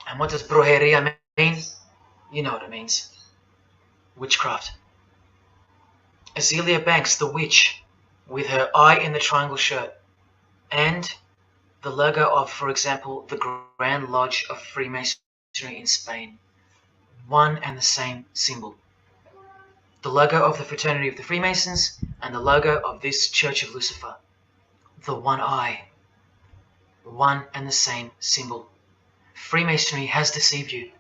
And what does brujeria mean? You know what it means. Witchcraft. Azealia Banks, the witch, with her eye in the triangle shirt, and the logo of, for example, the Grand Lodge of Freemasonry in Spain. One and the same symbol. The logo of the Fraternity of the Freemasons and the logo of this Church of Lucifer. The one eye. One and the same symbol. Freemasonry has deceived you.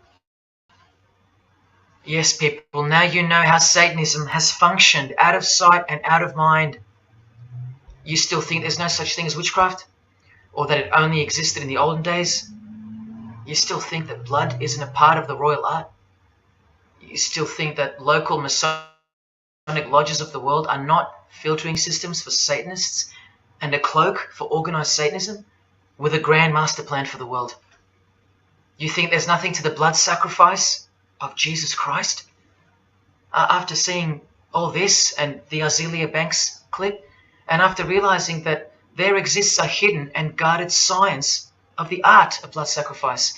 Yes, people, now you know how Satanism has functioned out of sight and out of mind. You still think there's no such thing as witchcraft? Or that it only existed in the olden days? You still think that blood isn't a part of the royal art? You still think that local Masonic lodges of the world are not filtering systems for Satanists and a cloak for organized Satanism with a grand master plan for the world? You think there's nothing to the blood sacrifice of Jesus Christ? After seeing all this and the Azealia Banks clip, and after realizing that there exists a hidden and guarded science of the art of blood sacrifice,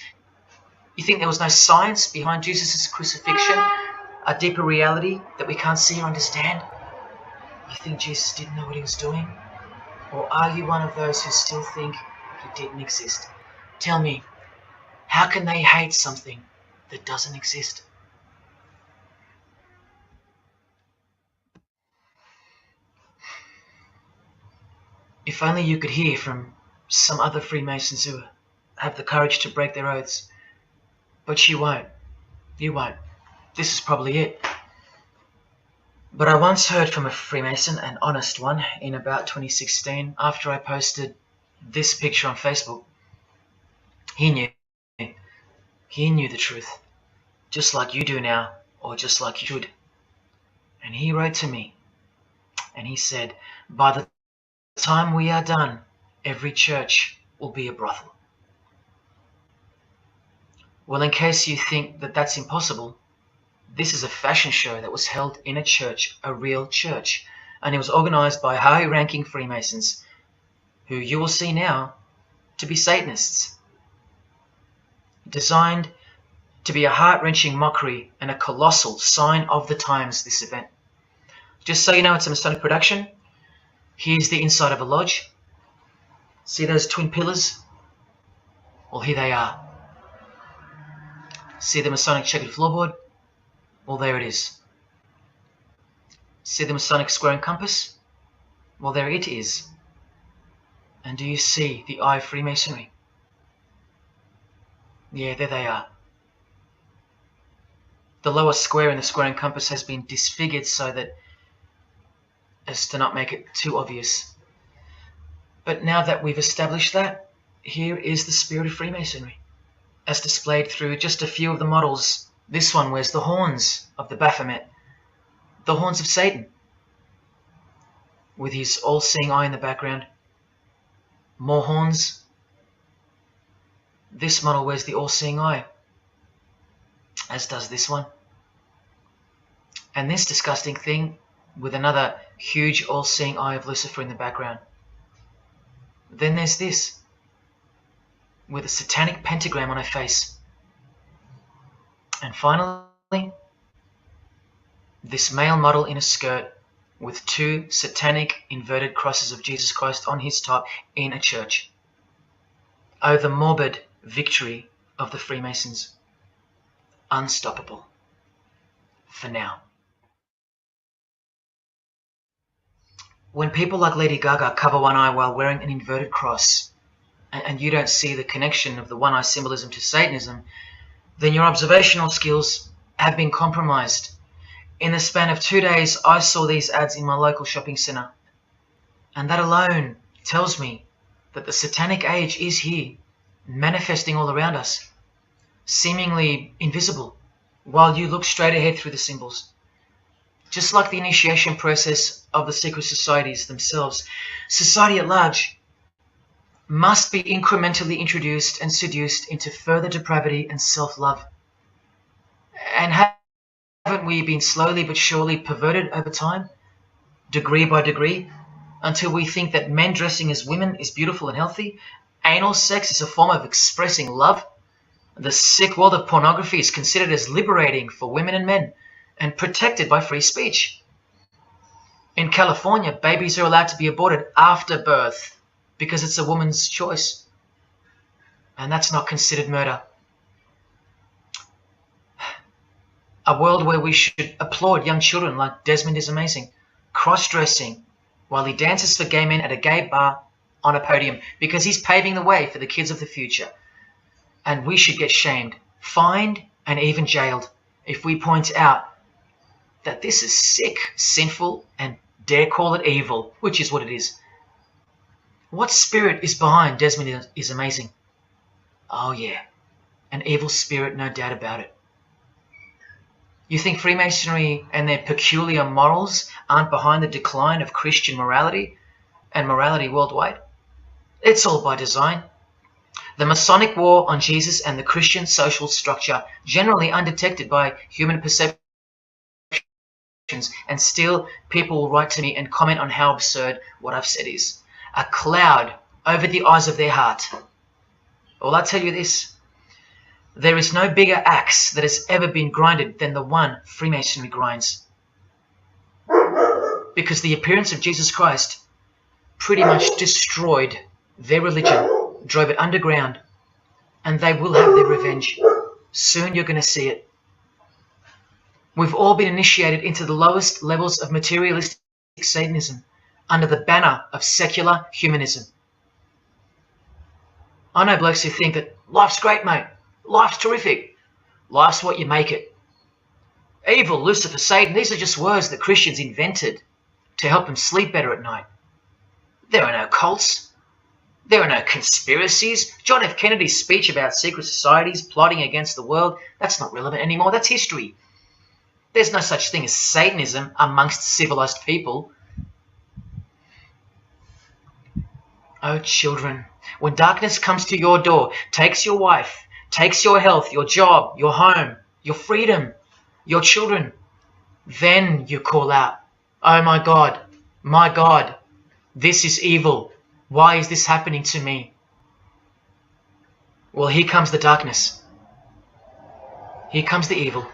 you think there was no science behind Jesus' crucifixion, a deeper reality that we can't see or understand? You think Jesus didn't know what he was doing? Or are you one of those who still think he didn't exist? Tell me, how can they hate something that doesn't exist? If only you could hear from some other Freemasons who have the courage to break their oaths. But you won't. You won't. This is probably it. But I once heard from a Freemason, an honest one, in about 2016, after I posted this picture on Facebook. He knew. He knew the truth. Just like you do now, or just like you should. And he wrote to me, and he said, by the time we are done, every church will be a brothel. Well, in case you think that that's impossible, this is a fashion show that was held in a church, a real church, and it was organized by high-ranking Freemasons, who you will see now to be Satanists. Designed to be a heart-wrenching mockery and a colossal sign of the times, this event. Just so you know, it's a Masonic production. Here's the inside of a lodge. See those twin pillars? Well, here they are. See the Masonic checkered floorboard? Well, there it is. See the Masonic square and compass? Well, there it is. And do you see the eye of Freemasonry? Yeah, there they are. The lower square in the square and compass has been disfigured so that as to not make it too obvious. But now that we've established that, here is the spirit of Freemasonry, as displayed through just a few of the models. This one wears the horns of the Baphomet, the horns of Satan, with his all-seeing eye in the background. More horns. This model wears the all-seeing eye, as does this one. And this disgusting thing with another huge all-seeing eye of Lucifer in the background. Then there's this, with a satanic pentagram on her face. And finally, this male model in a skirt with two satanic inverted crosses of Jesus Christ on his top in a church. Oh, the morbid victory of the Freemasons. Unstoppable. For now. When people like Lady Gaga cover one eye while wearing an inverted cross, and you don't see the connection of the one eye symbolism to Satanism, then your observational skills have been compromised. In the span of 2 days, I saw these ads in my local shopping centre. And that alone tells me that the satanic age is here, manifesting all around us, seemingly invisible, while you look straight ahead through the symbols. Just like the initiation process of the secret societies themselves, society at large must be incrementally introduced and seduced into further depravity and self-love. And haven't we been slowly but surely perverted over time, degree by degree, until we think that men dressing as women is beautiful and healthy, anal sex is a form of expressing love, The sick world of pornography is considered as liberating for women and men and protected by free speech. In California, babies are allowed to be aborted after birth because it's a woman's choice. And that's not considered murder. A world where we should applaud young children like Desmond is amazing, cross-dressing while he dances for gay men at a gay bar on a podium because he's paving the way for the kids of the future. And we should get shamed, fined, and even jailed if we point out that this is sick, sinful, and dare call it evil, which is what it is. What spirit is behind Desmond is amazing? Oh yeah, an evil spirit, no doubt about it. You think Freemasonry and their peculiar morals aren't behind the decline of Christian morality and morality worldwide? It's all by design. The Masonic war on Jesus and the Christian social structure, generally undetected by human perceptions, and still people will write to me and comment on how absurd what I've said is. A cloud over the eyes of their heart. Well, I'll tell you this. There is no bigger axe that has ever been grinded than the one Freemasonry grinds. Because the appearance of Jesus Christ pretty much destroyed their religion, drove it underground, and they will have their revenge. Soon you're going to see it. We've all been initiated into the lowest levels of materialistic Satanism under the banner of secular humanism. I know blokes who think that life's great, mate. Life's terrific. Life's what you make it. Evil, Lucifer, Satan, these are just words that Christians invented to help them sleep better at night. There are no cults. There are no conspiracies. John F. Kennedy's speech about secret societies plotting against the world, that's not relevant anymore. That's history. There's no such thing as Satanism amongst civilized people. Oh, children, when darkness comes to your door, takes your wife, takes your health, your job, your home, your freedom, your children, then you call out, oh my God, this is evil. Why is this happening to me? Well, here comes the darkness. Here comes the evil.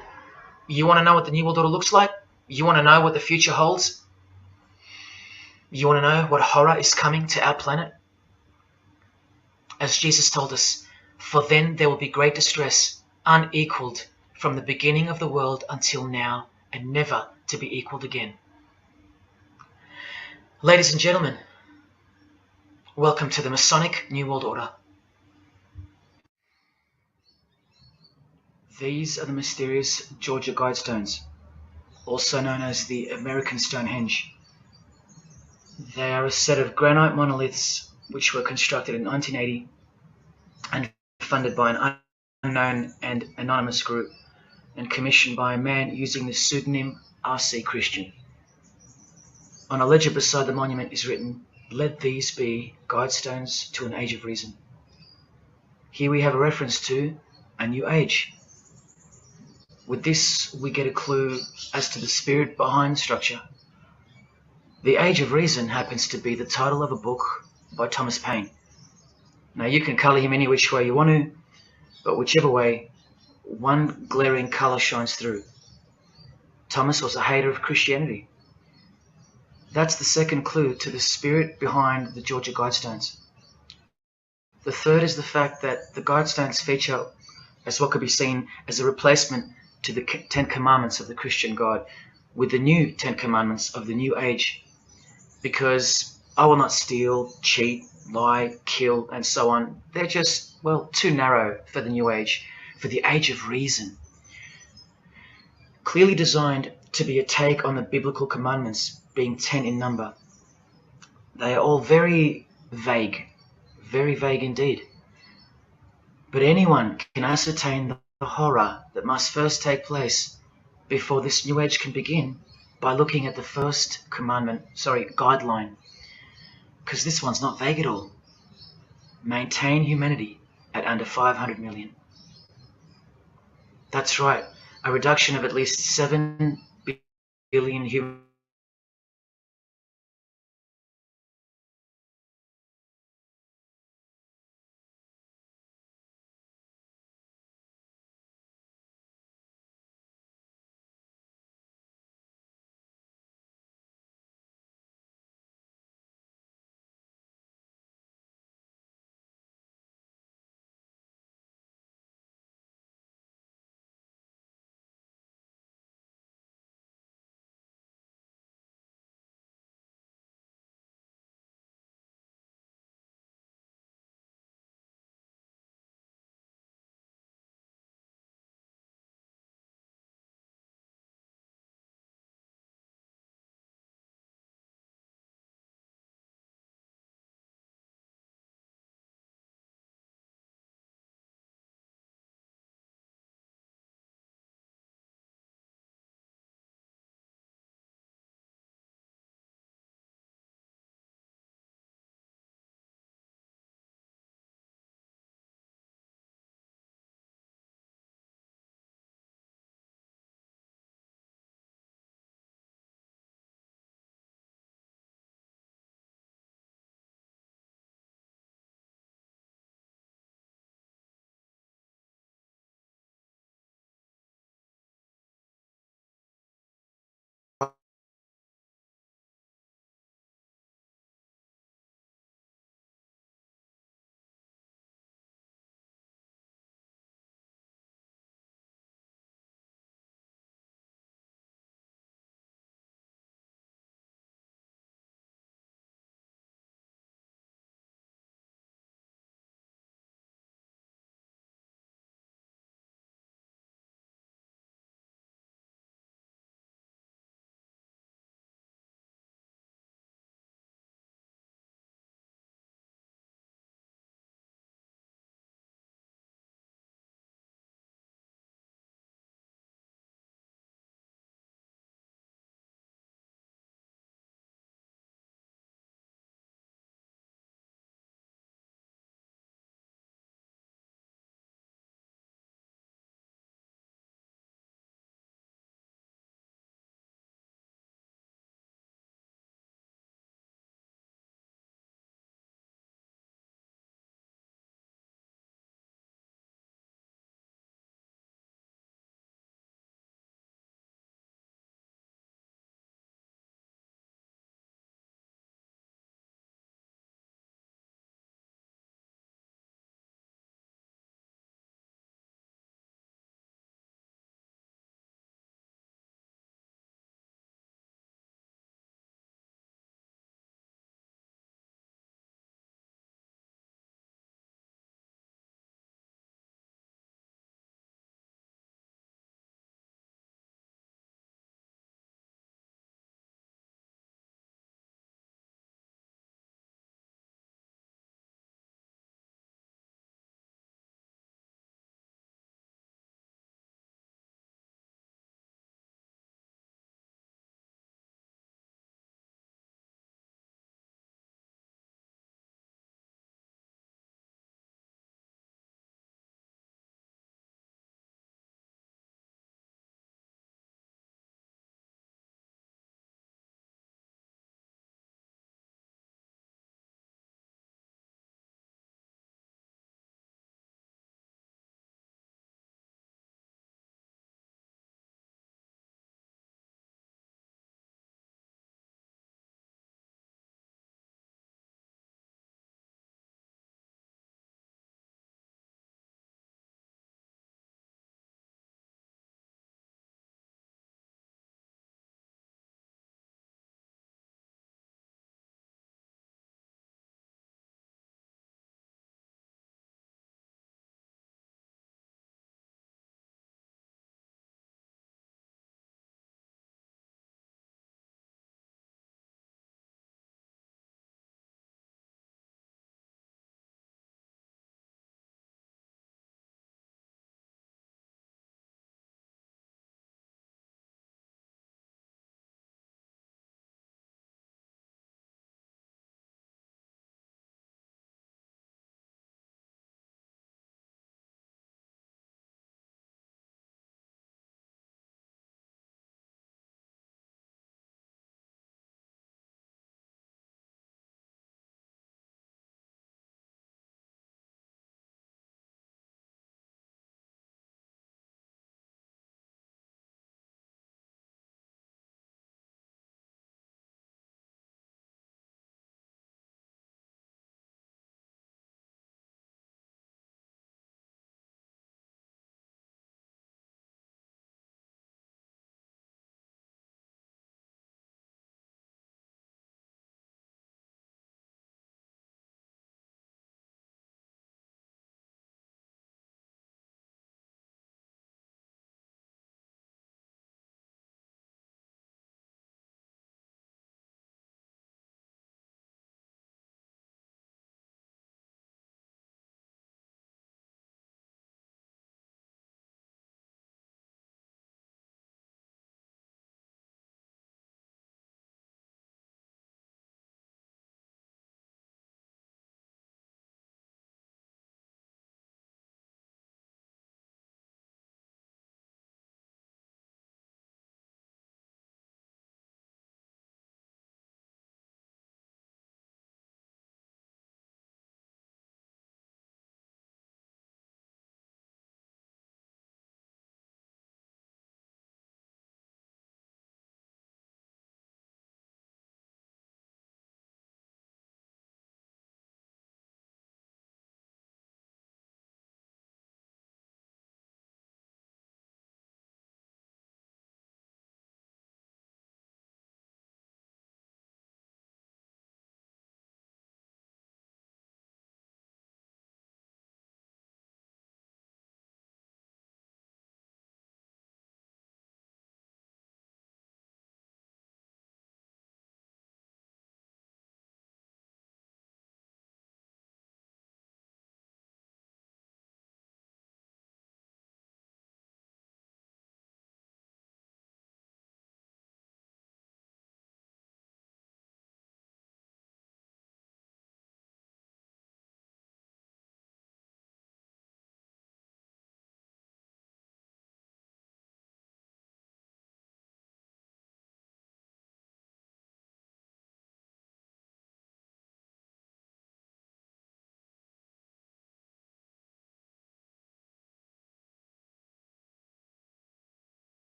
You want to know what the New World Order looks like? You want to know what the future holds? You want to know what horror is coming to our planet? As Jesus told us, for then there will be great distress, unequaled from the beginning of the world until now, and never to be equaled again. Ladies and gentlemen, welcome to the Masonic New World Order. These are the mysterious Georgia Guidestones, also known as the American Stonehenge. They are a set of granite monoliths which were constructed in 1980 and funded by an unknown and anonymous group and commissioned by a man using the pseudonym R.C. Christian. On a ledger beside the monument is written, "Let these be guidestones to an age of reason." Here we have a reference to a new age. With this, we get a clue as to the spirit behind the structure. The Age of Reason happens to be the title of a book by Thomas Paine. Now, you can colour him any which way you want to, but whichever way, one glaring colour shines through. Thomas was a hater of Christianity. That's the second clue to the spirit behind the Georgia Guidestones. The third is the fact that the Guidestones feature as what could be seen as a replacement to the Ten Commandments of the Christian God with the new Ten Commandments of the New Age. Because I will not steal, cheat, lie, kill, and so on. They're just, well, too narrow for the New Age, for the Age of Reason. Clearly designed to be a take on the biblical commandments, being 10 in number. They are all very vague indeed. But anyone can ascertain the horror that must first take place before this New Age can begin by looking at the first guideline. Because this one's not vague at all. Maintain humanity at under 500 million. That's right, a reduction of at least 7 billion human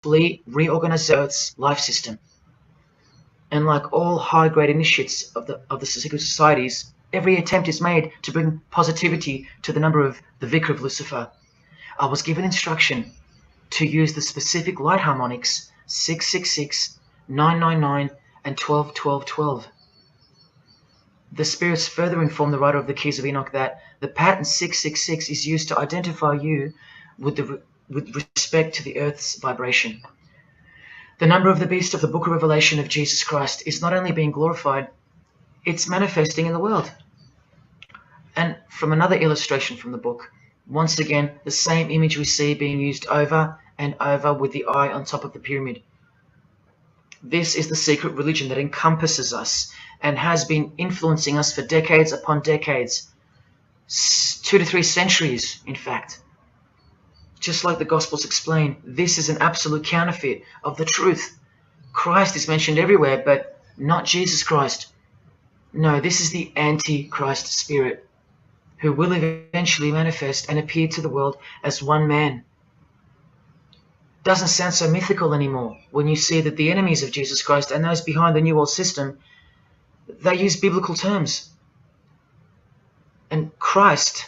reorganize Earth's life system. And like all high-grade initiates of the secret societies, every attempt is made to bring positivity to the number of the Vicar of Lucifer. I was given instruction to use the specific light harmonics 666, 999, and 12, 12, 12. The spirits further inform the writer of the Keys of Enoch that the pattern 666 is used to identify you with respect to the Earth's vibration. The number of the beast of the Book of Revelation of Jesus Christ is not only being glorified, it's manifesting in the world. And from another illustration from the book, once again, the same image we see being used over and over with the eye on top of the pyramid. This is the secret religion that encompasses us and has been influencing us for decades upon decades, 2 to 3 centuries, in fact. Just like the Gospels explain, this is an absolute counterfeit of the truth. Christ is mentioned everywhere, but not Jesus Christ. No, this is the Antichrist spirit, who will eventually manifest and appear to the world as one man. Doesn't sound so mythical anymore when you see that the enemies of Jesus Christ and those behind the New World System, they use biblical terms. And Christ,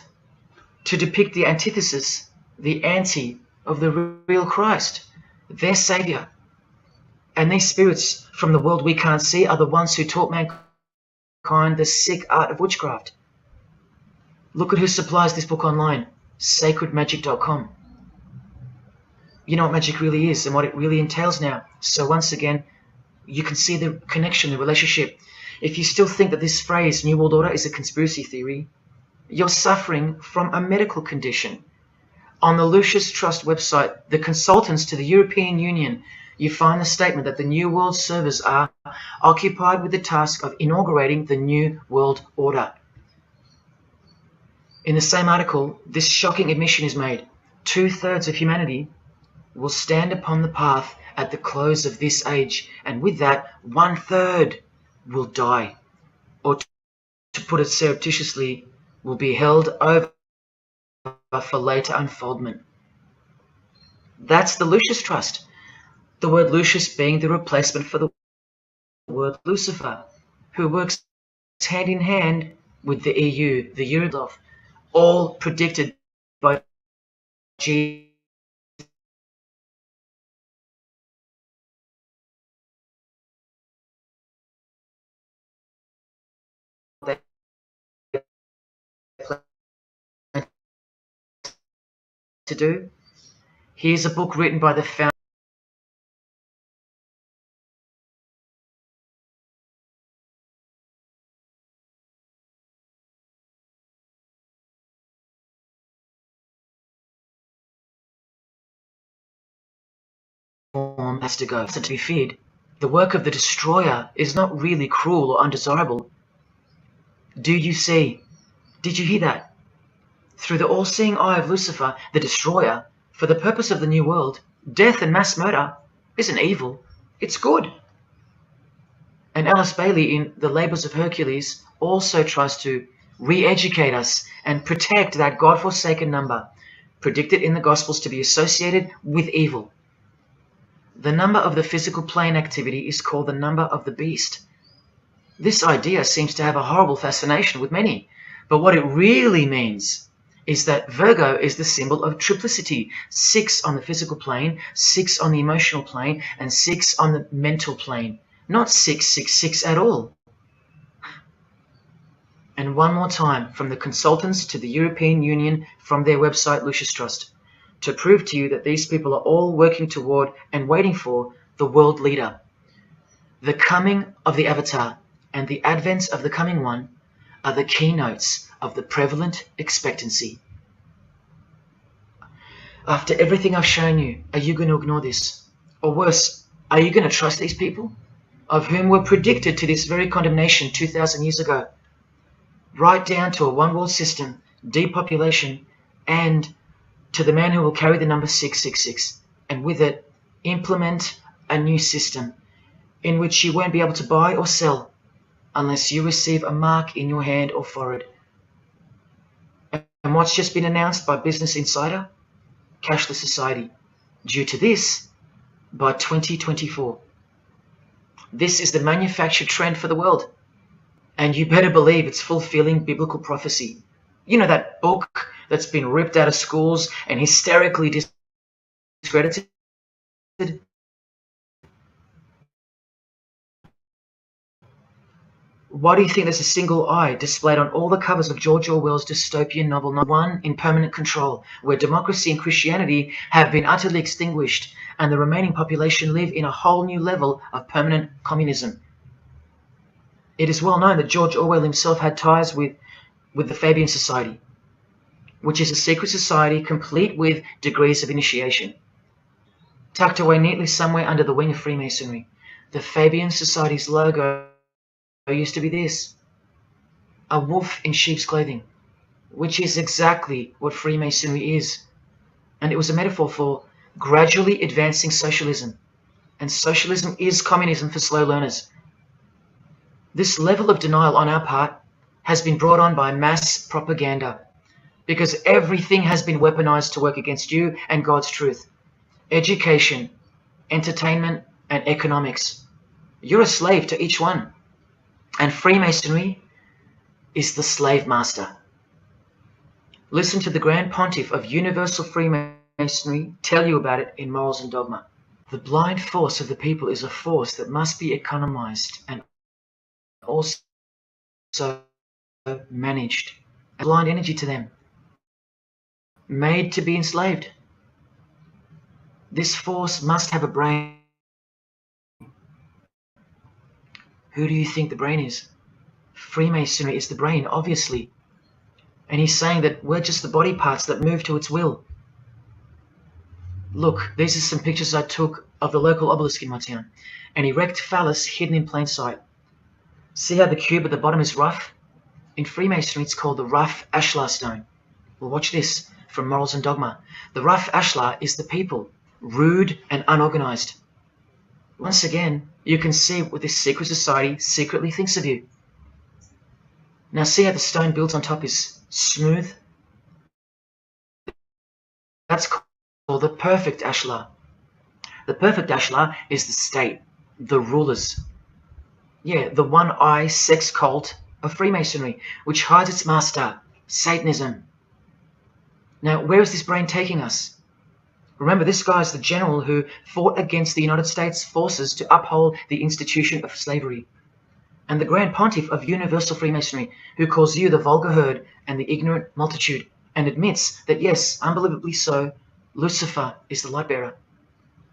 to depict the antithesis, the anti of the real Christ, their Savior. And these spirits from the world we can't see are the ones who taught mankind the sick art of witchcraft. Look at who supplies this book online, sacredmagic.com. You know what magic really is and what it really entails now. So once again, you can see the connection, the relationship. If you still think that this phrase, New World Order, is a conspiracy theory, you're suffering from a medical condition. On the Lucius Trust website, the consultants to the European Union, you find the statement that the New World servers are occupied with the task of inaugurating the New World Order. In the same article, this shocking admission is made. 2/3 of humanity will stand upon the path at the close of this age, and with that, 1/3 will die, or to put it surreptitiously, will be held over for later unfoldment. That's the Lucius Trust, the word Lucius being the replacement for the word Lucifer, who works hand in hand with the EU, the Eurodov, all predicted by Jesus. To do. Here's a book written by the founder has to go. To be feared. The work of the destroyer is not really cruel or undesirable. Do you see? Did you hear that? Through the all-seeing eye of Lucifer, the destroyer, for the purpose of the new world, death and mass murder isn't evil, it's good. And Alice Bailey in The Labours of Hercules also tries to re-educate us and protect that God-forsaken number, predicted in the Gospels to be associated with evil. The number of the physical plane activity is called the number of the beast. This idea seems to have a horrible fascination with many, but what it really means is that Virgo is the symbol of triplicity. 6 on the physical plane, 6 on the emotional plane, and 6 on the mental plane. Not 666 at all. And one more time, from the consultants to the European Union, from their website Lucius Trust, to prove to you that these people are all working toward and waiting for the world leader. The coming of the avatar and the advent of the coming one are the keynotes of the prevalent expectancy. After everything I've shown you, are you going to ignore this? Or worse, are you going to trust these people, of whom were predicted to this very condemnation 2,000 years ago, right down to a one-world system, depopulation, and to the man who will carry the number 666, and with it implement a new system in which you won't be able to buy or sell unless you receive a mark in your hand or forehead. And what's just been announced by Business Insider? Cashless society. Due to this, by 2024. This is the manufactured trend for the world. And you better believe it's fulfilling biblical prophecy. You know, that book that's been ripped out of schools and hysterically discredited? Why do you think there's a single eye displayed on all the covers of George Orwell's dystopian novel No. 1 in Permanent Control, where democracy and Christianity have been utterly extinguished and the remaining population live in a whole new level of permanent communism? It is well known that George Orwell himself had ties with the Fabian Society, which is a secret society complete with degrees of initiation. Tucked away neatly somewhere under the wing of Freemasonry, the Fabian Society's logo used to be this: a wolf in sheep's clothing, which is exactly what Freemasonry is. And it was a metaphor for gradually advancing socialism. And socialism is communism for slow learners. This level of denial on our part has been brought on by mass propaganda, because everything has been weaponized to work against you and God's truth. Education, entertainment, and economics. You're a slave to each one. And Freemasonry is the slave master. Listen to the Grand Pontiff of Universal Freemasonry tell you about it in Morals and Dogma. The blind force of the people is a force that must be economized and also managed. Blind energy to them, made to be enslaved. This force must have a brain. Who do you think the brain is? Freemasonry is the brain, obviously. And he's saying that we're just the body parts that move to its will. Look, these are some pictures I took of the local obelisk in my town. An erect phallus hidden in plain sight. See how the cube at the bottom is rough? In Freemasonry, it's called the rough ashlar stone. Well, watch this from Morals and Dogma. The rough ashlar is the people, rude and unorganized. Once again, you can see what this secret society secretly thinks of you. Now see how the stone built on top is smooth? That's called the perfect ashlar. The perfect ashlar is the state, the rulers. Yeah, the one-eye sex cult of Freemasonry, which hides its master, Satanism. Now, where is this brain taking us? Remember, this guy is the general who fought against the United States forces to uphold the institution of slavery. And the Grand Pontiff of Universal Freemasonry, who calls you the vulgar herd and the ignorant multitude, and admits that, yes, unbelievably so, Lucifer is the light bearer.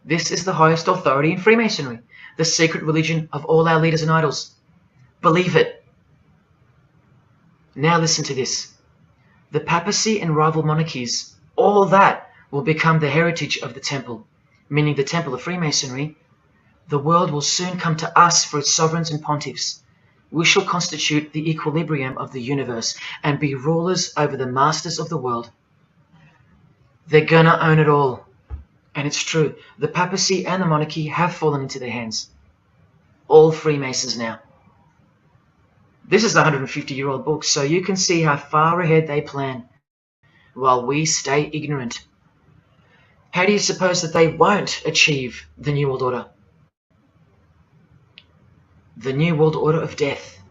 This is the highest authority in Freemasonry, the secret religion of all our leaders and idols. Believe it. Now listen to this. The papacy and rival monarchies, all that will become the heritage of the temple, meaning the temple of Freemasonry. The world will soon come to us for its sovereigns and pontiffs. We shall constitute the equilibrium of the universe and be rulers over the masters of the world. They're gonna own it all. And it's true, the papacy and the monarchy have fallen into their hands. All Freemasons now. This is a 150-year-old book, so you can see how far ahead they plan, while we stay ignorant. How do you suppose that they won't achieve the New World Order? The New World Order of death.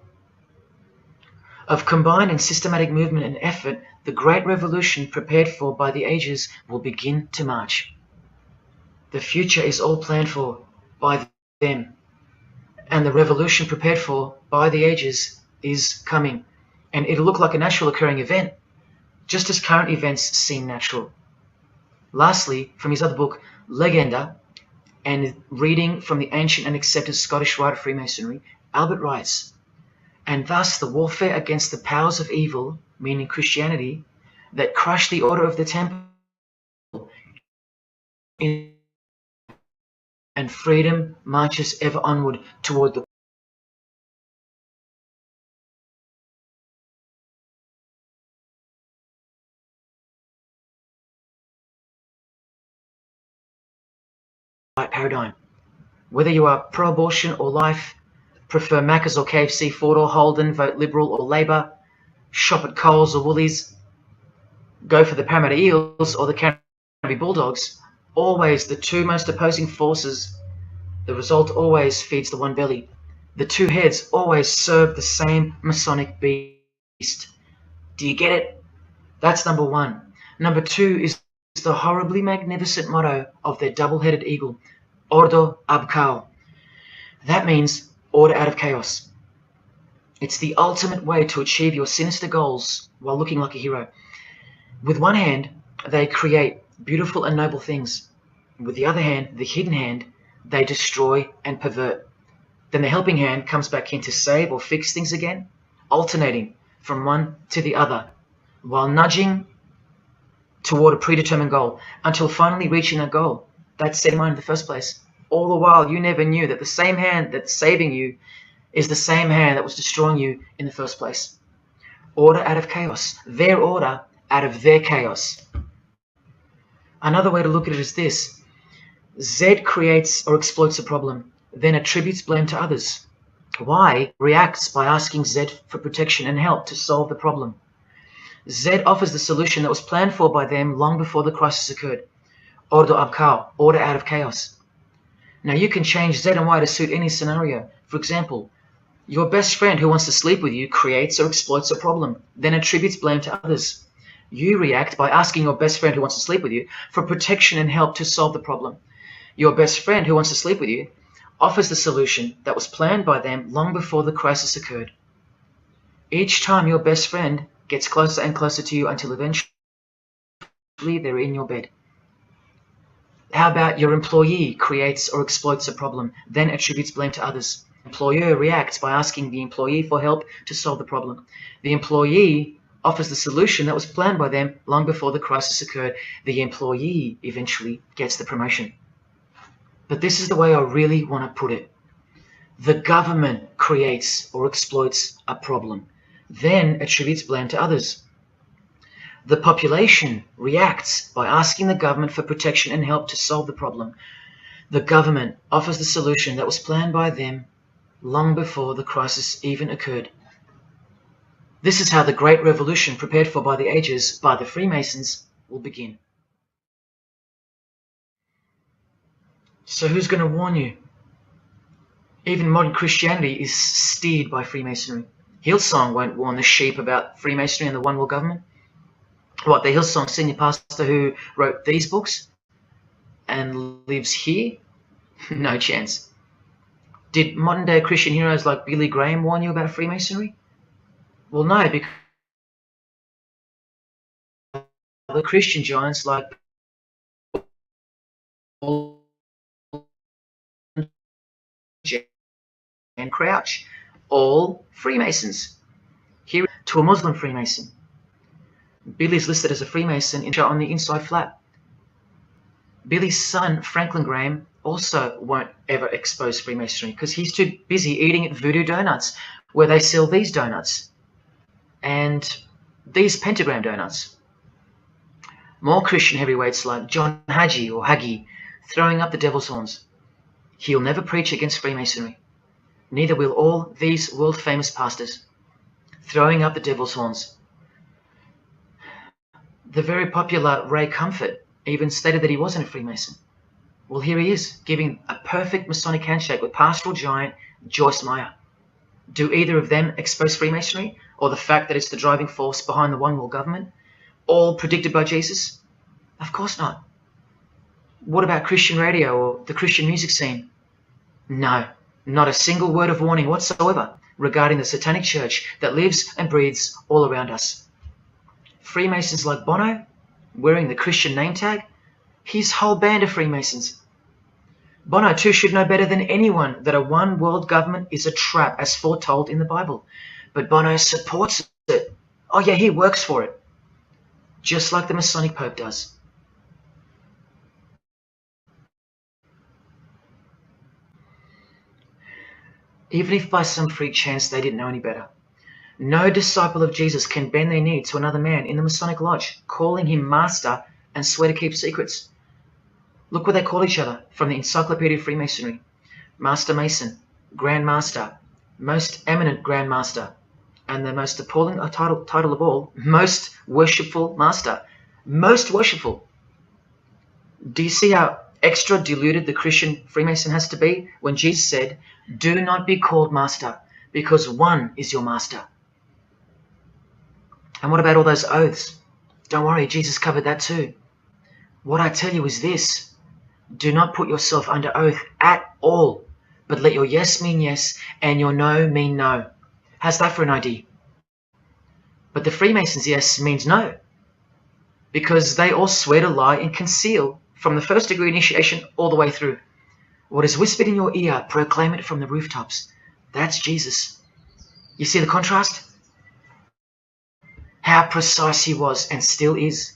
Of combined and systematic movement and effort, the great revolution prepared for by the ages will begin to march. The future is all planned for by them, and the revolution prepared for by the ages is coming, and it'll look like a natural occurring event, just as current events seem natural. Lastly, from his other book, Legenda, and reading from the ancient and accepted Scottish rite of Freemasonry, Albert writes, and thus the warfare against the powers of evil, meaning Christianity, that crushed the order of the temple, and freedom marches ever onward toward the right paradigm. Whether you are pro-abortion or life, prefer Macca's or KFC, Ford or Holden, vote Liberal or Labour, shop at Coles or Woolies, go for the Parramatta Eels or the Canterbury Bulldogs, always the two most opposing forces, the result always feeds the one belly. The two heads always serve the same Masonic beast. Do you get it? That's number one. Number two is the horribly magnificent motto of their double-headed eagle, Ordo ab Chaos. That means order out of chaos. It's the ultimate way to achieve your sinister goals while looking like a hero. With one hand, they create beautiful and noble things. With the other hand, the hidden hand, they destroy and pervert. Then the helping hand comes back in to save or fix things again, alternating from one to the other, while nudging toward a predetermined goal, until finally reaching that goal that's set in mind in the first place. All the while, you never knew that the same hand that's saving you is the same hand that was destroying you in the first place. Order out of chaos. Their order out of their chaos. Another way to look at it is this. Z creates or exploits a problem, then attributes blame to others. Y reacts by asking Z for protection and help to solve the problem. Z offers the solution that was planned for by them long before the crisis occurred. Ordo ab Chaos, order out of chaos. Now you can change Z and Y to suit any scenario. For example, your best friend who wants to sleep with you creates or exploits a problem, then attributes blame to others. You react by asking your best friend who wants to sleep with you for protection and help to solve the problem. Your best friend who wants to sleep with you offers the solution that was planned by them long before the crisis occurred. Each time your best friend gets closer and closer to you until eventually they're in your bed. How about your employee creates or exploits a problem, then attributes blame to others? Employer reacts by asking the employee for help to solve the problem. The employee offers the solution that was planned by them long before the crisis occurred. The employee eventually gets the promotion. But this is the way I really want to put it. The government creates or exploits a problem, then attributes blame to others. The population reacts by asking the government for protection and help to solve the problem. The government offers the solution that was planned by them long before the crisis even occurred. This is how the Great Revolution, prepared for by the ages by the Freemasons, will begin. So who's going to warn you? Even modern Christianity is steered by Freemasonry. Hillsong won't warn the sheep about Freemasonry and the One World Government. What, the Hillsong senior pastor who wrote these books and lives here? No chance. Did modern day Christian heroes like Billy Graham warn you about Freemasonry? Well, no, because the Christian giants like Paul and Crouch, all Freemasons. Here to a Muslim Freemason. Billy's listed as a Freemason on the inside flap. Billy's son, Franklin Graham, also won't ever expose Freemasonry because he's too busy eating at Voodoo Donuts, where they sell these donuts and these pentagram donuts. More Christian heavyweights like John Hagee or Hagee throwing up the devil's horns. He'll never preach against Freemasonry. Neither will all these world-famous pastors throwing up the devil's horns. The very popular Ray Comfort even stated that he wasn't a Freemason. Well, here he is, giving a perfect Masonic handshake with pastoral giant Joyce Meyer. Do either of them expose Freemasonry, or the fact that it's the driving force behind the One World Government, all predicted by Jesus? Of course not. What about Christian radio or the Christian music scene? No, not a single word of warning whatsoever regarding the Satanic Church that lives and breathes all around us. Freemasons like Bono, wearing the Christian name tag, his whole band of Freemasons. Bono too should know better than anyone that a one world government is a trap as foretold in the Bible. But Bono supports it. Oh yeah, he works for it. Just like the Masonic Pope does. Even if by some freak chance they didn't know any better. No disciple of Jesus can bend their knee to another man in the Masonic Lodge, calling him master and swear to keep secrets. Look what they call each other from the Encyclopedia of Freemasonry. Master Mason, Grand Master, Most Eminent Grand Master, and the most appalling title of all, Most Worshipful Master. Most worshipful. Do you see how extra diluted the Christian Freemason has to be when Jesus said, "Do not be called master, because one is your master"? And what about all those oaths? Don't worry, Jesus covered that too. What I tell you is this: do not put yourself under oath at all, but let your yes mean yes and your no mean no. How's that for an idea? But the Freemasons' yes means no, because they all swear to lie and conceal from the first degree initiation all the way through. What is whispered in your ear, proclaim it from the rooftops. That's Jesus. You see the contrast? How precise he was and still is.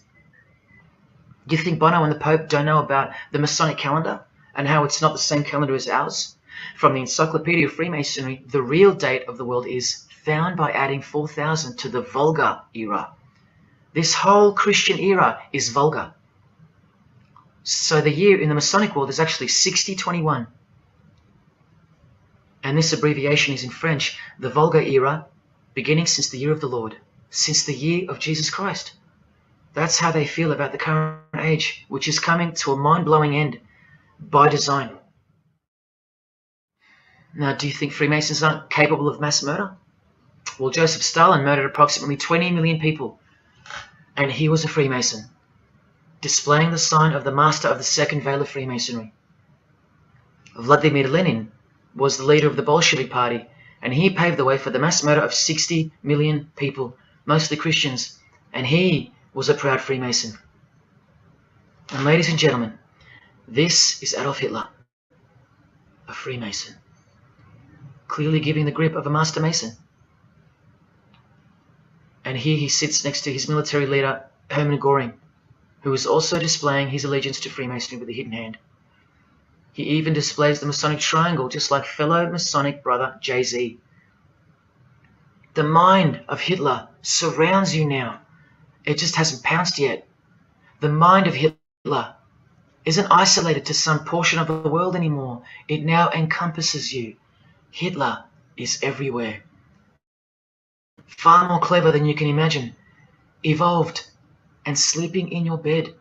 Do you think Bono and the Pope don't know about the Masonic calendar and how it's not the same calendar as ours? From the Encyclopedia of Freemasonry, the real date of the world is found by adding 4000 to the Vulgar era. This whole Christian era is vulgar. So the year in the Masonic world is actually 6021. And this abbreviation is in French, the Vulgar era, beginning since the year of the Lord, since the year of Jesus Christ. That's how they feel about the current age, which is coming to a mind-blowing end by design. Now, do you think Freemasons aren't capable of mass murder? Well, Joseph Stalin murdered approximately 20 million people, and he was a Freemason, displaying the sign of the master of the second veil of Freemasonry. Vladimir Lenin was the leader of the Bolshevik party, and he paved the way for the mass murder of 60 million people, mostly Christians, and he was a proud Freemason. And ladies and gentlemen, this is Adolf Hitler, a Freemason, clearly giving the grip of a Master Mason. And here he sits next to his military leader, Hermann Göring, who is also displaying his allegiance to Freemasonry with a hidden hand. He even displays the Masonic triangle, just like fellow Masonic brother Jay-Z. The mind of Hitler surrounds you now. It just hasn't pounced yet. The mind of Hitler isn't isolated to some portion of the world anymore. It now encompasses you. Hitler is everywhere. Far more clever than you can imagine. Evolved and sleeping in your bed.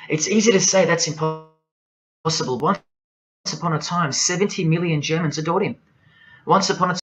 It's easy to say that's impossible. Once upon a time, 70 million Germans adored him. Once upon a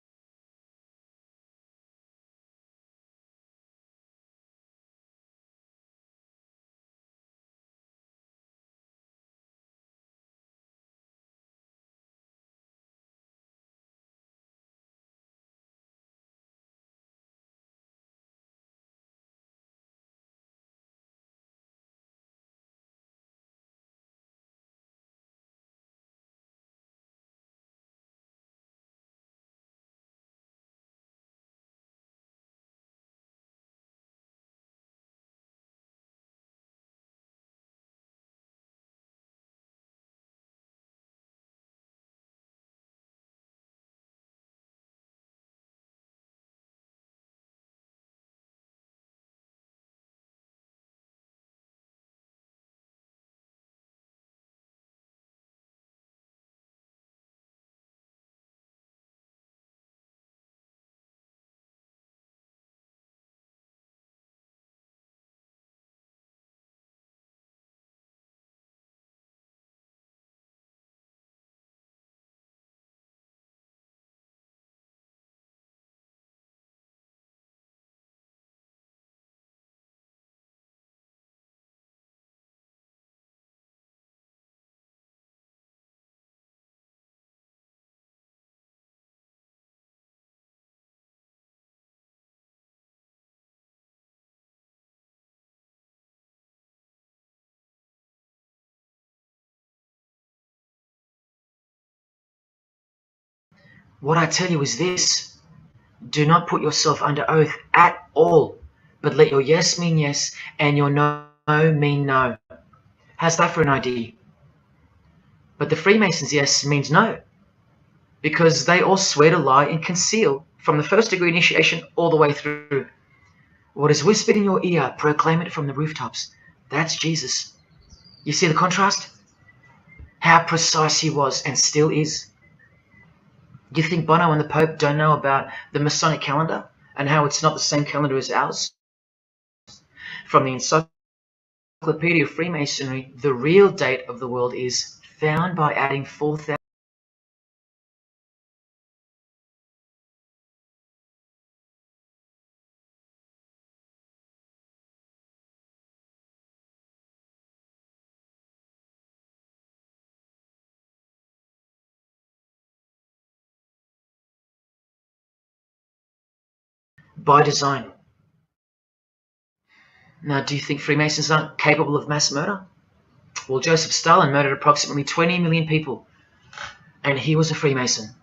What I tell you is this: do not put yourself under oath at all, but let your yes mean yes and your no mean no. How's that for an idea? But the Freemasons' yes means no, because they all swear to lie and conceal from the first degree initiation all the way through. What is whispered in your ear, proclaim it from the rooftops. That's Jesus. You see the contrast? How precise he was and still is. Do you think Bono and the Pope don't know about the Masonic calendar and how it's not the same calendar as ours? From the Encyclopedia Encyclopedia of Freemasonry, the real date of the world is found by adding 4,000 by design. Now, do you think Freemasons aren't capable of mass murder? Well, Joseph Stalin murdered approximately 20 million people, and he was a Freemason,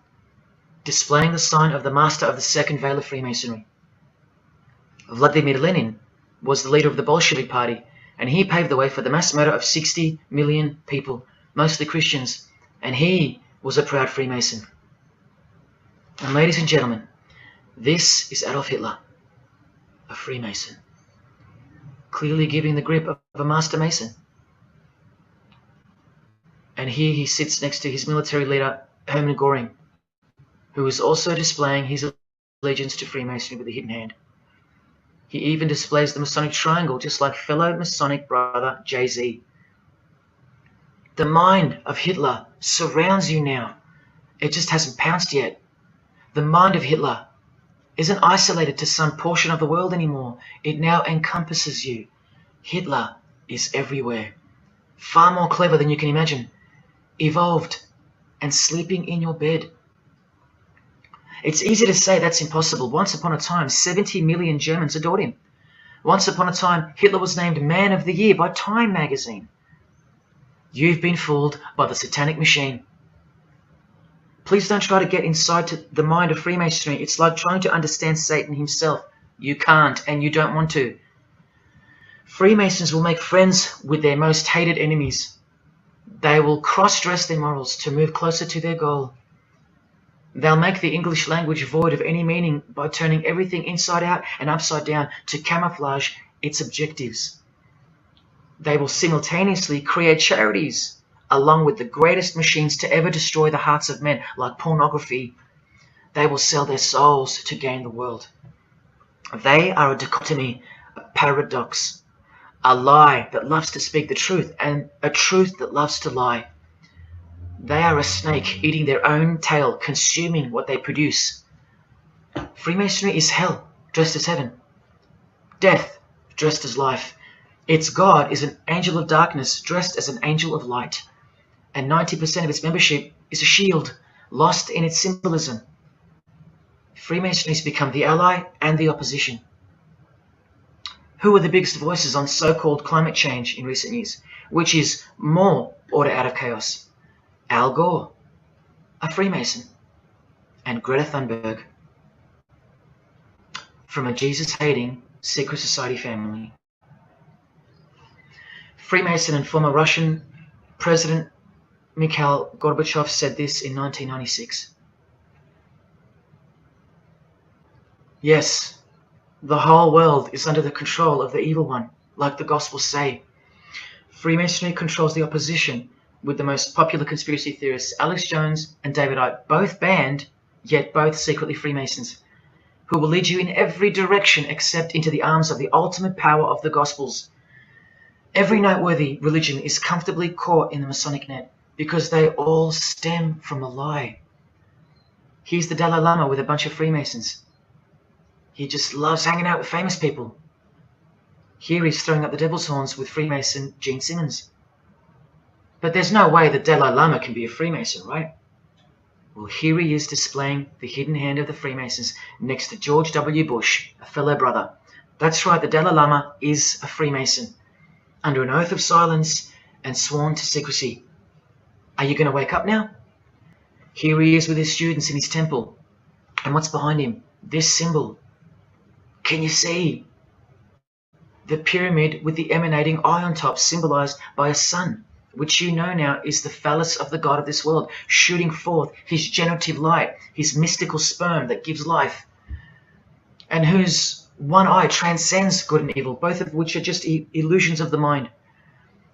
displaying the sign of the master of the second veil of Freemasonry. Vladimir Lenin was the leader of the Bolshevik Party, and he paved the way for the mass murder of 60 million people, mostly Christians, and he was a proud Freemason. And ladies and gentlemen, this is Adolf Hitler, a Freemason, clearly giving the grip of a master mason. And here he sits next to his military leader, Hermann Göring, who is also displaying his allegiance to Freemasonry with a hidden hand. He even displays the Masonic triangle, just like fellow Masonic brother Jay-Z. The mind of Hitler surrounds you now. It just hasn't pounced yet. The mind of Hitler isn't isolated to some portion of the world anymore. It now encompasses you. Hitler is everywhere. Far more clever than you can imagine. Evolved and sleeping in your bed. It's easy to say that's impossible. Once upon a time, 70 million Germans adored him. Once upon a time, Hitler was named Man of the Year by Time magazine. You've been fooled by the satanic machine. Please don't try to get inside to the mind of Freemasonry. It's like trying to understand Satan himself. You can't, and you don't want to. Freemasons will make friends with their most hated enemies. They will cross-dress their morals to move closer to their goal. They'll make the English language void of any meaning by turning everything inside out and upside down to camouflage its objectives. They will simultaneously create charities along with the greatest machines to ever destroy the hearts of men, like pornography. They will sell their souls to gain the world. They are a dichotomy, a paradox, a lie that loves to speak the truth and a truth that loves to lie. They are a snake eating their own tail, consuming what they produce. Freemasonry is hell dressed as heaven, death dressed as life. Its God is an angel of darkness dressed as an angel of light, and 90% of its membership is a shield, lost in its symbolism. Freemasonry has become the ally and the opposition. Who are the biggest voices on so-called climate change in recent years? Which is more order out of chaos? Al Gore, a Freemason, and Greta Thunberg, from a Jesus-hating secret society family. Freemason and former Russian President Mikhail Gorbachev said this in 1996. Yes, the whole world is under the control of the evil one, like the Gospels say. Freemasonry controls the opposition, with the most popular conspiracy theorists, Alex Jones and David Icke, both banned, yet both secretly Freemasons, who will lead you in every direction except into the arms of the ultimate power of the Gospels. Every noteworthy religion is comfortably caught in the Masonic net, because they all stem from a lie. Here's the Dalai Lama with a bunch of Freemasons. He just loves hanging out with famous people. Here he's throwing up the devil's horns with Freemason Gene Simmons. But there's no way the Dalai Lama can be a Freemason, right? Well, here he is displaying the hidden hand of the Freemasons next to George W. Bush, a fellow brother. That's right, the Dalai Lama is a Freemason, under an oath of silence and sworn to secrecy. Are you going to wake up now? Here he is with his students in his temple. And what's behind him? This symbol. Can you see? The pyramid with the emanating eye on top, symbolized by a sun, which you know now is the phallus of the god of this world, shooting forth his generative light, his mystical sperm that gives life, and whose one eye transcends good and evil, both of which are just illusions of the mind.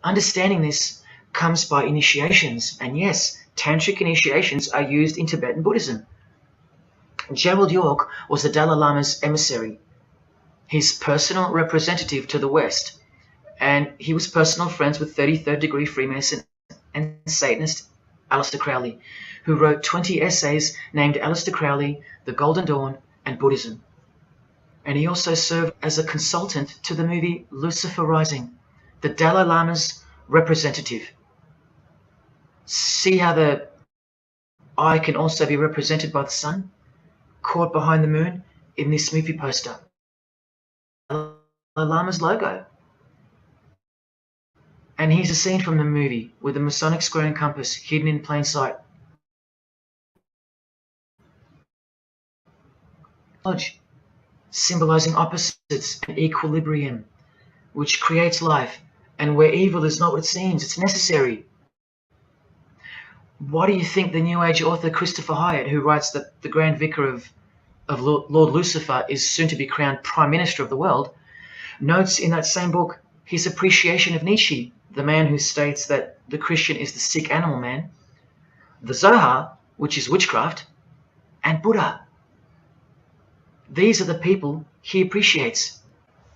Understanding this comes by initiations, and yes, tantric initiations are used in Tibetan Buddhism. Gerald York was the Dalai Lama's emissary, his personal representative to the West, and he was personal friends with 33rd degree Freemason and Satanist Aleister Crowley, who wrote 20 essays named Aleister Crowley, The Golden Dawn, and Buddhism. And he also served as a consultant to the movie Lucifer Rising, the Dalai Lama's representative. See how the eye can also be represented by the sun, caught behind the moon in this movie poster. Dalai Lama's logo. And here's a scene from the movie with the Masonic square and compass hidden in plain sight. Symbolizing opposites and equilibrium, which creates life, and where evil is not what it seems, it's necessary. Why do you think the New Age author Christopher Hyatt, who writes that the Grand Vicar of Lord Lucifer is soon to be crowned Prime Minister of the world, notes in that same book his appreciation of Nietzsche, the man who states that the Christian is the sick animal man, the Zohar, which is witchcraft, and Buddha. These are the people he appreciates.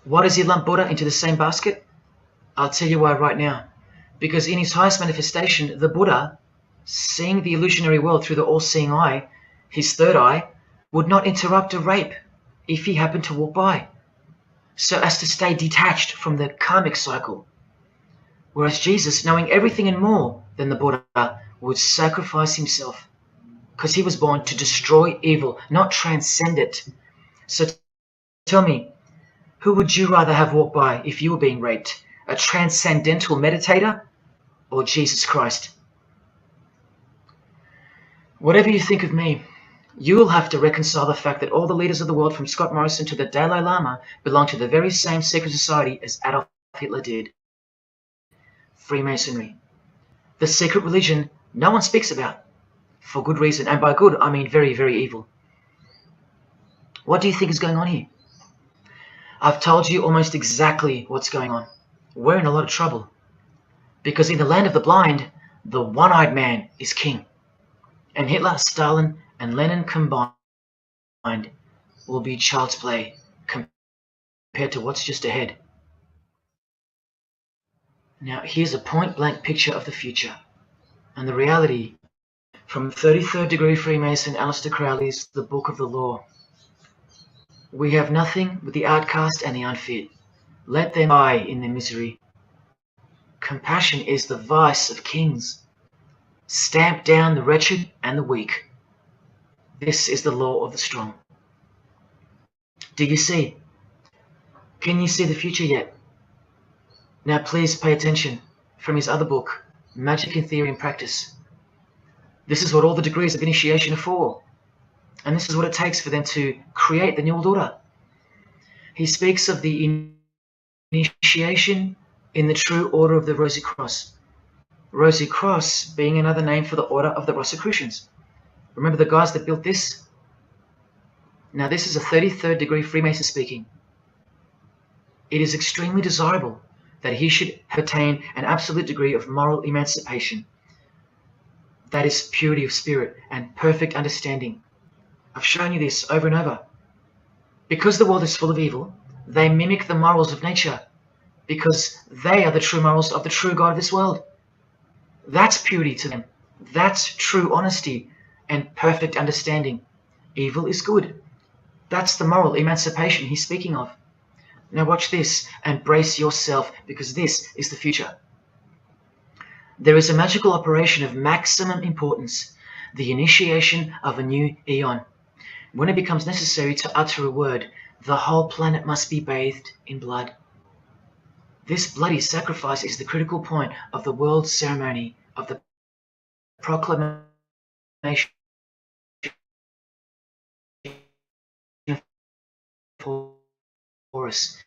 Why does he lump Buddha into the same basket? I'll tell you why right now. Because in his highest manifestation, the Buddha, seeing the illusionary world through the all-seeing eye, his third eye, would not interrupt a rape if he happened to walk by, so as to stay detached from the karmic cycle. Whereas Jesus, knowing everything and more than the Buddha, would sacrifice himself, because he was born to destroy evil, not transcend it. So tell me, who would you rather have walk by if you were being raped? A transcendental meditator or Jesus Christ? Whatever you think of me, you will have to reconcile the fact that all the leaders of the world, from Scott Morrison to the Dalai Lama, belong to the very same secret society as Adolf Hitler did. Freemasonry. The secret religion no one speaks about, for good reason, and by good I mean very, very evil. What do you think is going on here? I've told you almost exactly what's going on. We're in a lot of trouble. Because in the land of the blind, the one-eyed man is king. And Hitler, Stalin, and Lenin combined will be child's play compared to what's just ahead. Now, here's a point-blank picture of the future. And the reality from 33rd degree Freemason Aleister Crowley's The Book of the Law. We have nothing but the outcast and the unfit. Let them die in their misery. Compassion is the vice of kings. Stamp down the wretched and the weak. This is the law of the strong. Do you see? Can you see the future yet? Now please pay attention from his other book, Magic in Theory and Practice. This is what all the degrees of initiation are for. And this is what it takes for them to create the New World Order. He speaks of the initiation in the true order of the Rosy Cross. Rosy Cross being another name for the Order of the Rosicrucians. Remember the guys that built this? Now this is a 33rd degree Freemason speaking. It is extremely desirable that he should have attained an absolute degree of moral emancipation. That is purity of spirit and perfect understanding. I've shown you this over and over. Because the world is full of evil, they mimic the morals of nature, because they are the true morals of the true God of this world. That's purity to them. That's true honesty and perfect understanding. Evil is good. That's the moral emancipation he's speaking of. Now watch this and brace yourself, because this is the future. There is a magical operation of maximum importance, the initiation of a new eon. When it becomes necessary to utter a word, the whole planet must be bathed in blood. This bloody sacrifice is the critical point of the world ceremony of the proclamation of Horus,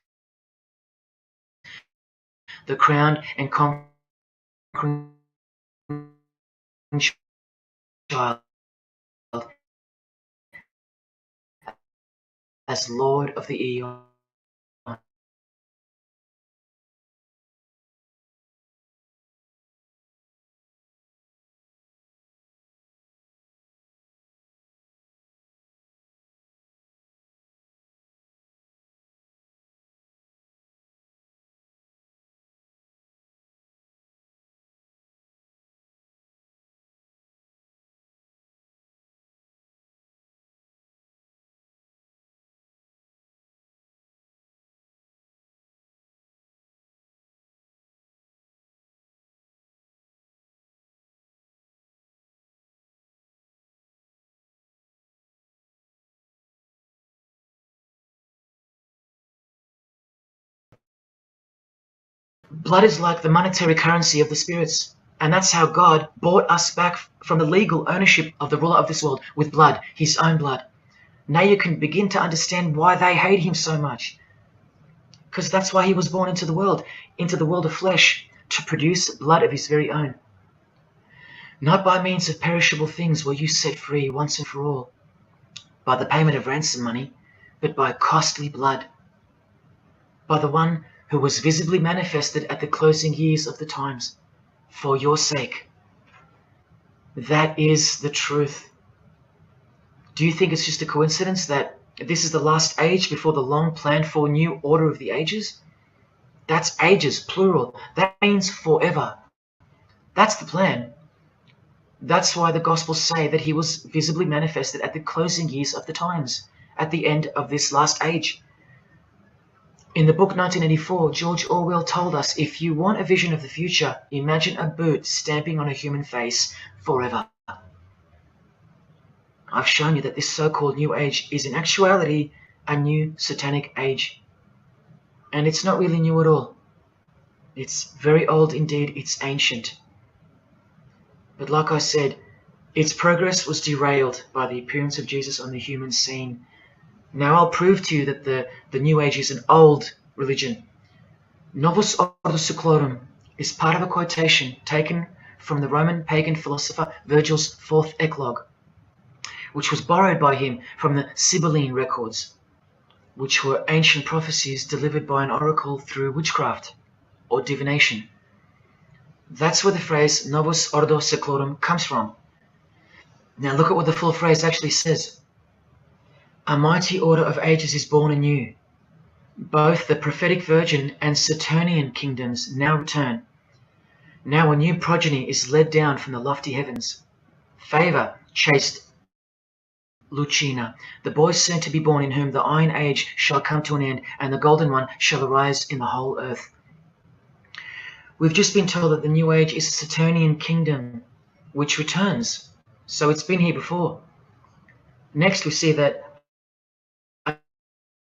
the crowned and conquering child, as Lord of the Eon. Blood is like the monetary currency of the spirits. And that's how God bought us back from the legal ownership of the ruler of this world with blood, his own blood. Now you can begin to understand why they hate him so much. Because that's why he was born into the world of flesh, to produce blood of his very own. Not by means of perishable things were you set free once and for all, by the payment of ransom money, but by costly blood, by the one who was visibly manifested at the closing years of the times, for your sake. That is the truth. Do you think it's just a coincidence that this is the last age before the long planned for new order of the ages? That's ages, plural. That means forever. That's the plan. That's why the Gospels say that he was visibly manifested at the closing years of the times, at the end of this last age. In the book 1984, George Orwell told us, if you want a vision of the future, imagine a boot stamping on a human face forever. I've shown you that this so-called New Age is in actuality a new satanic age. And it's not really new at all. It's very old indeed, it's ancient. But like I said, its progress was derailed by the appearance of Jesus on the human scene. Now I'll prove to you that the New Age is an old religion. Novus Ordo Seclorum is part of a quotation taken from the Roman pagan philosopher Virgil's fourth eclogue, which was borrowed by him from the Sibylline records, which were ancient prophecies delivered by an oracle through witchcraft or divination. That's where the phrase Novus Ordo Seclorum comes from. Now look at what the full phrase actually says. A mighty order of ages is born anew. Both the prophetic virgin and Saturnian kingdoms now return. Now a new progeny is led down from the lofty heavens. Favor chased Lucina, the boy soon to be born, in whom the Iron Age shall come to an end, and the Golden One shall arise in the whole earth. We've just been told that the New Age is a Saturnian kingdom, which returns. So it's been here before. Next we see that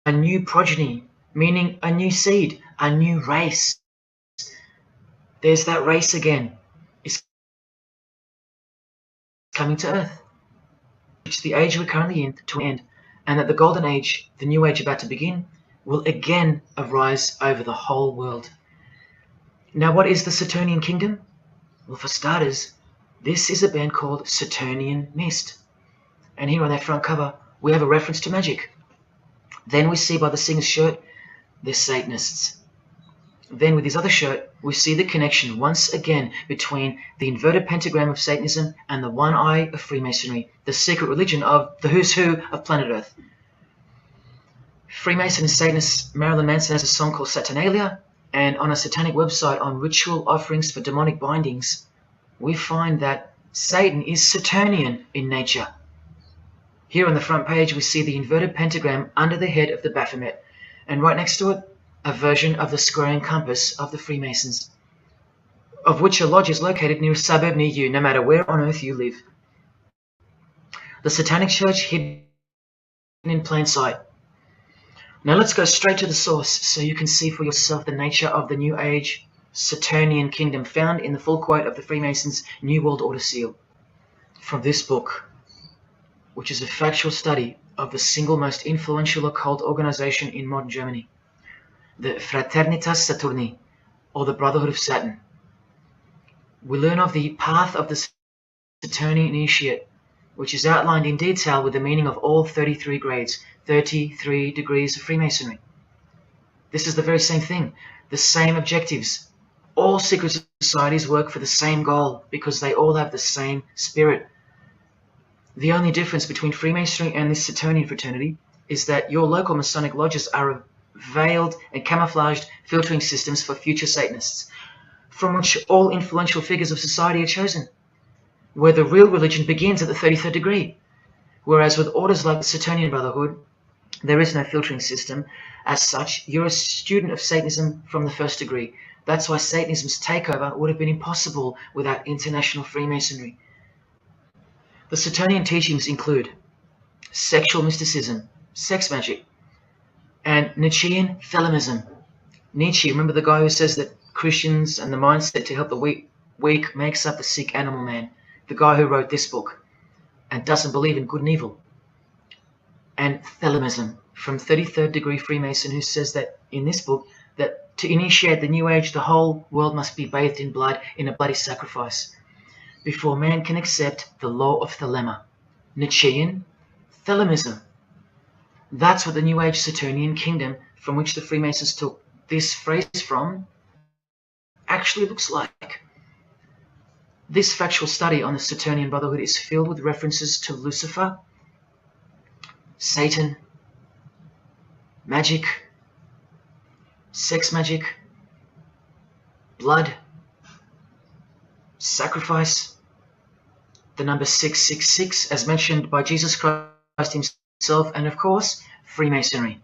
a new progeny, meaning a new seed, a new race. There's that race again. It's coming to earth. It's the age we're currently in to an end, and that the Golden Age, the New Age about to begin, will again arise over the whole world. Now what is the Saturnian kingdom? Well, for starters, this is a band called Saturnian Mist. And here on that front cover, we have a reference to magic. Then we see by the singer's shirt, they're Satanists. Then with his other shirt, we see the connection once again between the inverted pentagram of Satanism and the one eye of Freemasonry, the secret religion of the who's who of planet Earth. Freemason and Satanist Marilyn Manson has a song called Saturnalia, and on a satanic website on ritual offerings for demonic bindings, we find that Satan is Saturnian in nature. Here on the front page we see the inverted pentagram under the head of the Baphomet, and right next to it, a version of the square and compass of the Freemasons, of which a lodge is located near a suburb near you, no matter where on earth you live. The Satanic Church hidden in plain sight. Now let's go straight to the source so you can see for yourself the nature of the New Age Saturnian kingdom found in the full quote of the Freemasons' New World Order seal. From this book, which is a factual study of the single most influential occult organization in modern Germany, the Fraternitas Saturni, or the Brotherhood of Saturn. We learn of the path of the Saturnian initiate, which is outlined in detail with the meaning of all 33 grades, 33 degrees of Freemasonry. This is the very same thing, the same objectives. All secret societies work for the same goal because they all have the same spirit. The only difference between Freemasonry and this Saturnian fraternity is that your local Masonic lodges are veiled and camouflaged filtering systems for future Satanists, from which all influential figures of society are chosen, where the real religion begins at the 33rd degree. Whereas with orders like the Saturnian Brotherhood, there is no filtering system. As such, you're a student of Satanism from the first degree. That's why Satanism's takeover would have been impossible without international Freemasonry. The Saturnian teachings include sexual mysticism, sex magic, and Nietzschean Thelemism. Nietzsche, remember the guy who says that Christians and the mindset to help the weak makes up the sick animal man, the guy who wrote this book and doesn't believe in good and evil. And Thelemism from 33rd Degree Freemason, who says that in this book that to initiate the New Age, the whole world must be bathed in blood in a bloody sacrifice before man can accept the law of Thelema. Nietzschean Thelemism. That's what the New Age Saturnian kingdom, from which the Freemasons took this phrase from, actually looks like. This factual study on the Saturnian Brotherhood is filled with references to Lucifer, Satan, magic, sex magic, blood, sacrifice, the number 666 as mentioned by Jesus Christ himself, and of course, Freemasonry.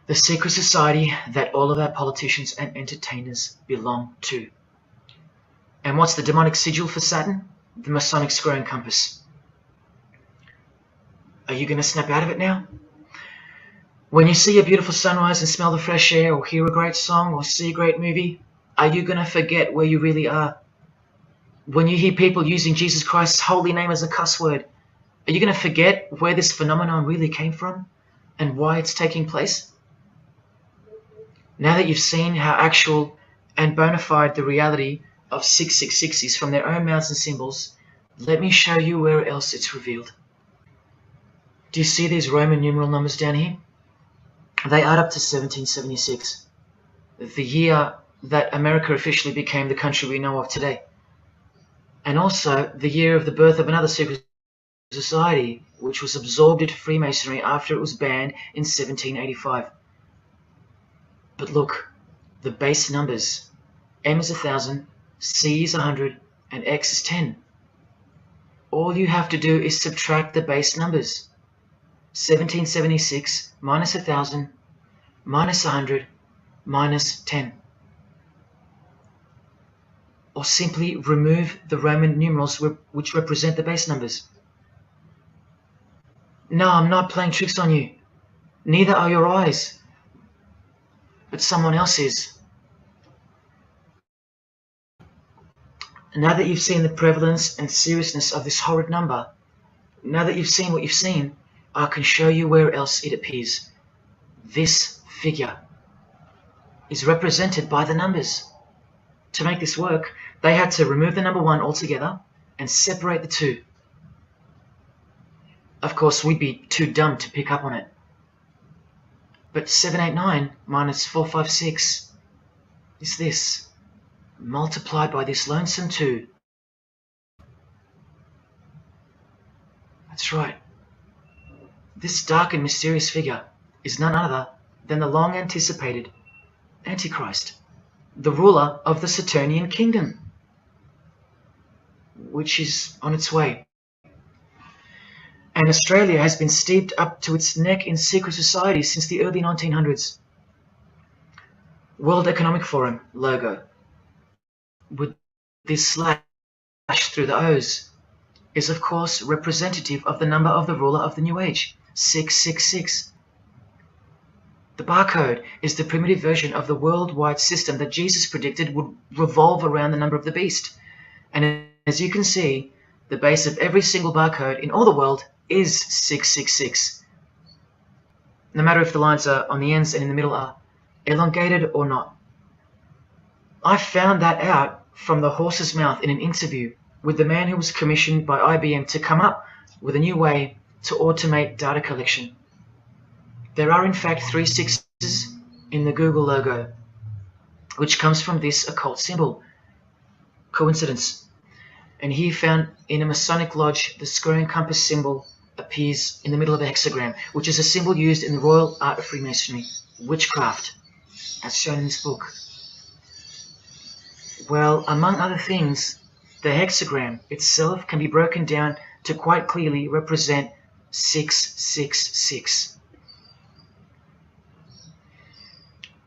The secret society that all of our politicians and entertainers belong to. And what's the demonic sigil for Saturn? The Masonic square and compass. Are you going to snap out of it now? When you see a beautiful sunrise and smell the fresh air, or hear a great song, or see a great movie, are you going to forget where you really are? When you hear people using Jesus Christ's holy name as a cuss word, are you going to forget where this phenomenon really came from and why it's taking place? Now that you've seen how actual and bona fide the reality of 666 is from their own mouths and symbols, let me show you where else it's revealed. Do you see these Roman numeral numbers down here? They add up to 1776, the year that America officially became the country we know of today, and also the year of the birth of another secret society which was absorbed into Freemasonry after it was banned in 1785. But look, the base numbers, M is 1000, C is 100, and X is 10. All you have to do is subtract the base numbers. 1776 minus 1000 minus 100 minus 10. Or simply remove the Roman numerals which represent the base numbers. No, I'm not playing tricks on you. Neither are your eyes. But someone else is. Now that you've seen the prevalence and seriousness of this horrid number, now that you've seen what you've seen, I can show you where else it appears. This figure is represented by the numbers. To make this work, they had to remove the number 1 altogether and separate the 2. Of course, we'd be too dumb to pick up on it. But 789 minus 456 is this, multiplied by this lonesome 2. That's right. This dark and mysterious figure is none other than the long-anticipated Antichrist, the ruler of the Saturnian kingdom, which is on its way. And Australia has been steeped up to its neck in secret society since the early 1900s. World Economic Forum logo, with this slash through the O's, is of course representative of the number of the ruler of the New Age, 666. The barcode is the primitive version of the worldwide system that Jesus predicted would revolve around the number of the beast. And as you can see, the base of every single barcode in all the world is 666. No matter if the lines are on the ends and in the middle are elongated or not. I found that out from the horse's mouth in an interview with the man who was commissioned by IBM to come up with a new way to automate data collection. There are in fact 3 sixes in the Google logo, which comes from this occult symbol. Coincidence? And he found in a Masonic lodge the square and compass symbol appears in the middle of a hexagram, which is a symbol used in the royal art of Freemasonry, witchcraft, as shown in this book. Well, among other things, the hexagram itself can be broken down to quite clearly represent 666.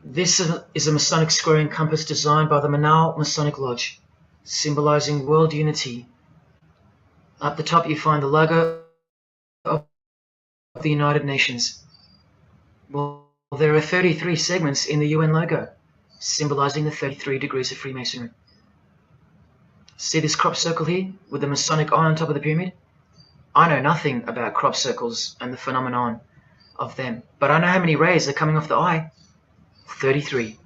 This is a Masonic square and compass designed by the Manal Masonic Lodge, symbolizing world unity. Up the top you find the logo of the United Nations. Well, there are 33 segments in the UN logo, symbolizing the 33 degrees of Freemasonry. See this crop circle here with the Masonic eye on top of the pyramid? I know nothing about crop circles and the phenomenon of them, but I know how many rays are coming off the eye. 33.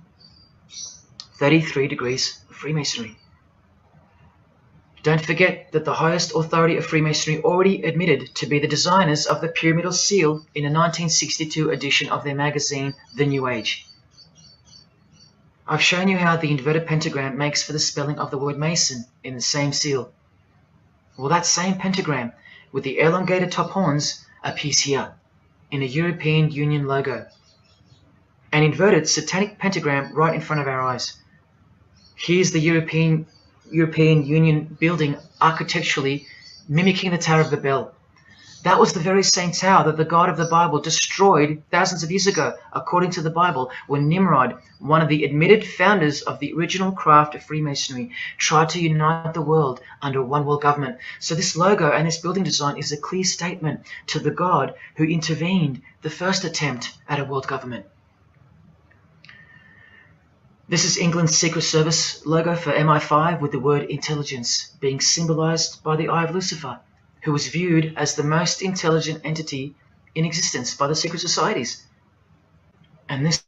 33 degrees of Freemasonry. Don't forget that the highest authority of Freemasonry already admitted to be the designers of the pyramidal seal in a 1962 edition of their magazine, The New Age. I've shown you how the inverted pentagram makes for the spelling of the word Mason in the same seal. Well, that same pentagram with the elongated top horns appears here in a European Union logo. An inverted satanic pentagram right in front of our eyes. Here's the European Union building architecturally mimicking the Tower of Babel. That was the very same tower that the God of the Bible destroyed thousands of years ago, according to the Bible, when Nimrod, one of the admitted founders of the original craft of Freemasonry, tried to unite the world under one world government. So this logo and this building design is a clear statement to the God who intervened the first attempt at a world government. This is England's Secret Service logo for MI5 with the word intelligence being symbolized by the eye of Lucifer, who was viewed as the most intelligent entity in existence by the secret societies. And this